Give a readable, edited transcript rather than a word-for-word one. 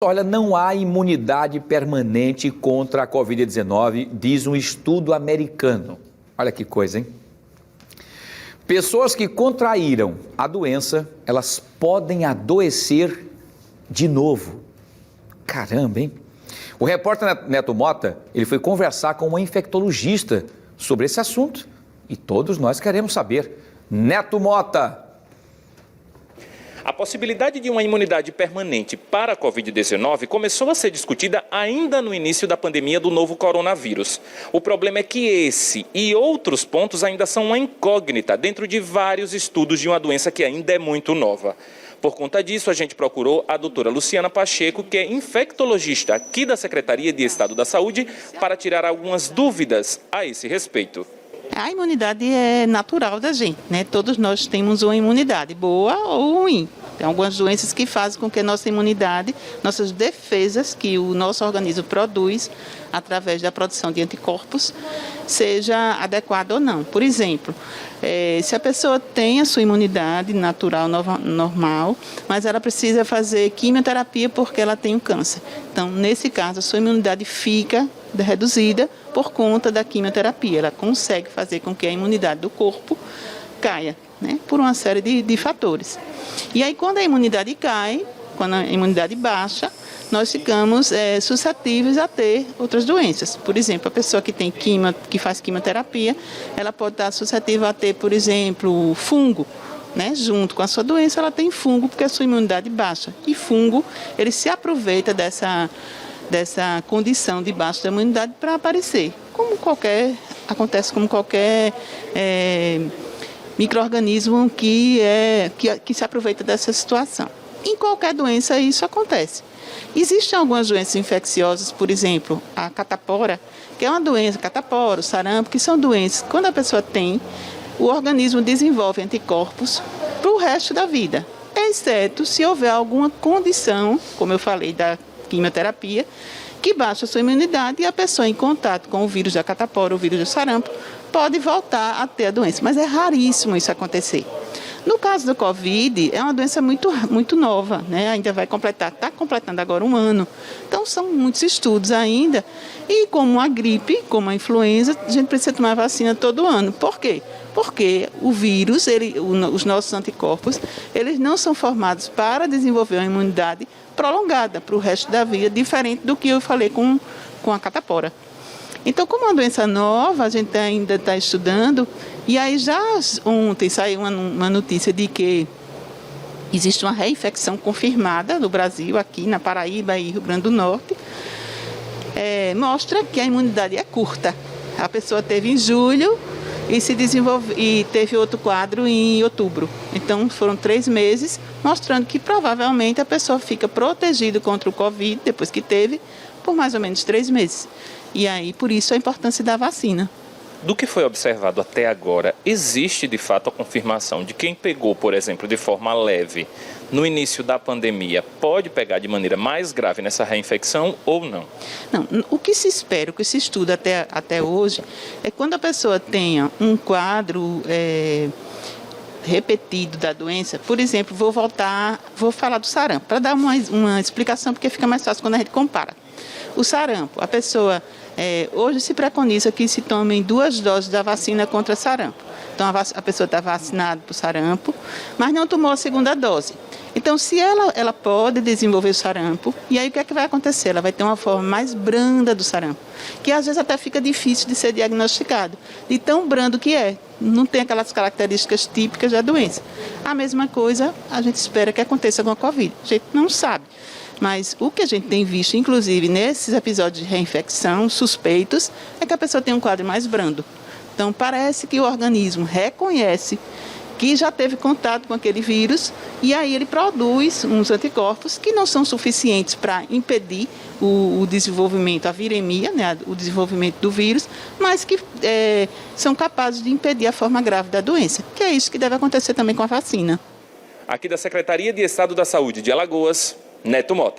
Olha, não há imunidade permanente contra a Covid-19, diz um estudo americano. Olha que coisa, hein? Pessoas que contraíram a doença, elas podem adoecer de novo. Caramba, hein? O repórter Neto Mota, ele foi conversar com uma infectologista sobre esse assunto e todos nós queremos saber. Neto Mota! A possibilidade de uma imunidade permanente para a Covid-19 começou a ser discutida ainda no início da pandemia do novo coronavírus. O problema é que esse e outros pontos ainda são uma incógnita dentro de vários estudos de uma doença que ainda é muito nova. Por conta disso, a gente procurou a doutora Luciana Pacheco, que é infectologista aqui da Secretaria de Estado da Saúde, para tirar algumas dúvidas a esse respeito. A imunidade é natural da gente, né? Todos nós temos uma imunidade, boa ou ruim. Tem algumas doenças que fazem com que a nossa imunidade, nossas defesas que o nosso organismo produz através da produção de anticorpos, seja adequada ou não. Por exemplo, se a pessoa tem a sua imunidade natural, normal, mas ela precisa fazer quimioterapia porque ela tem um câncer. Então, nesse caso, a sua imunidade fica reduzida por conta da quimioterapia. Ela consegue fazer com que a imunidade do corpo caia, né, por uma série de fatores. E aí, quando a imunidade cai, quando a imunidade baixa, nós ficamos suscetíveis a ter outras doenças. Por exemplo, a pessoa que faz quimioterapia, ela pode estar suscetível a ter, por exemplo, fungo. Né? Junto com a sua doença, ela tem fungo porque a sua imunidade baixa. E fungo, ele se aproveita dessa condição de baixa da imunidade para aparecer. Acontece como qualquer micro-organismo que se aproveita dessa situação. Em qualquer doença isso acontece. Existem algumas doenças infecciosas, por exemplo, a catapora, que é uma doença, catapora, o sarampo, que são doenças, quando a pessoa tem, o organismo desenvolve anticorpos para o resto da vida, exceto se houver alguma condição, como eu falei, da quimioterapia, que baixa a sua imunidade e a pessoa em contato com o vírus da catapora, o vírus do sarampo, pode voltar a ter a doença, mas é raríssimo isso acontecer. No caso do Covid, é uma doença muito nova, né? Ainda está completando agora 1 ano. Então, são muitos estudos ainda. E como a gripe, como a influenza, a gente precisa tomar vacina todo ano. Por quê? Porque o vírus, os nossos anticorpos, eles não são formados para desenvolver uma imunidade prolongada para o resto da vida, diferente do que eu falei com a catapora. Então, como é uma doença nova, a gente ainda está estudando, e aí já ontem saiu uma notícia de que existe uma reinfecção confirmada no Brasil, aqui na Paraíba e Rio Grande do Norte, mostra que a imunidade é curta. A pessoa teve em julho e teve outro quadro em outubro. Então, foram 3 meses, mostrando que provavelmente a pessoa fica protegida contra o Covid, depois que teve, por mais ou menos 3 meses. E aí, por isso, a importância da vacina. Do que foi observado até agora, existe de fato a confirmação de quem pegou, por exemplo, de forma leve no início da pandemia, pode pegar de maneira mais grave nessa reinfecção ou não? Não, o que se espera, o que se estuda até hoje, é quando a pessoa tenha um quadro repetido da doença. Por exemplo, vou falar do sarampo, para dar uma explicação, porque fica mais fácil quando a gente compara. O sarampo, a pessoa, hoje se preconiza que se tomem 2 doses da vacina contra sarampo. Então, a pessoa está vacinada para o sarampo, mas não tomou a 2ª dose. Então, se ela pode desenvolver o sarampo, e aí o que é que vai acontecer? Ela vai ter uma forma mais branda do sarampo, que às vezes até fica difícil de ser diagnosticado, de tão brando que é. Não tem aquelas características típicas da doença. A mesma coisa a gente espera que aconteça com a Covid. A gente não sabe. Mas o que a gente tem visto, inclusive nesses episódios de reinfecção suspeitos, é que a pessoa tem um quadro mais brando. Então, parece que o organismo reconhece que já teve contato com aquele vírus e aí ele produz uns anticorpos que não são suficientes para impedir o desenvolvimento, a viremia, né, o desenvolvimento do vírus, mas que são capazes de impedir a forma grave da doença, que é isso que deve acontecer também com a vacina. Aqui da Secretaria de Estado da Saúde de Alagoas, Neto Mota.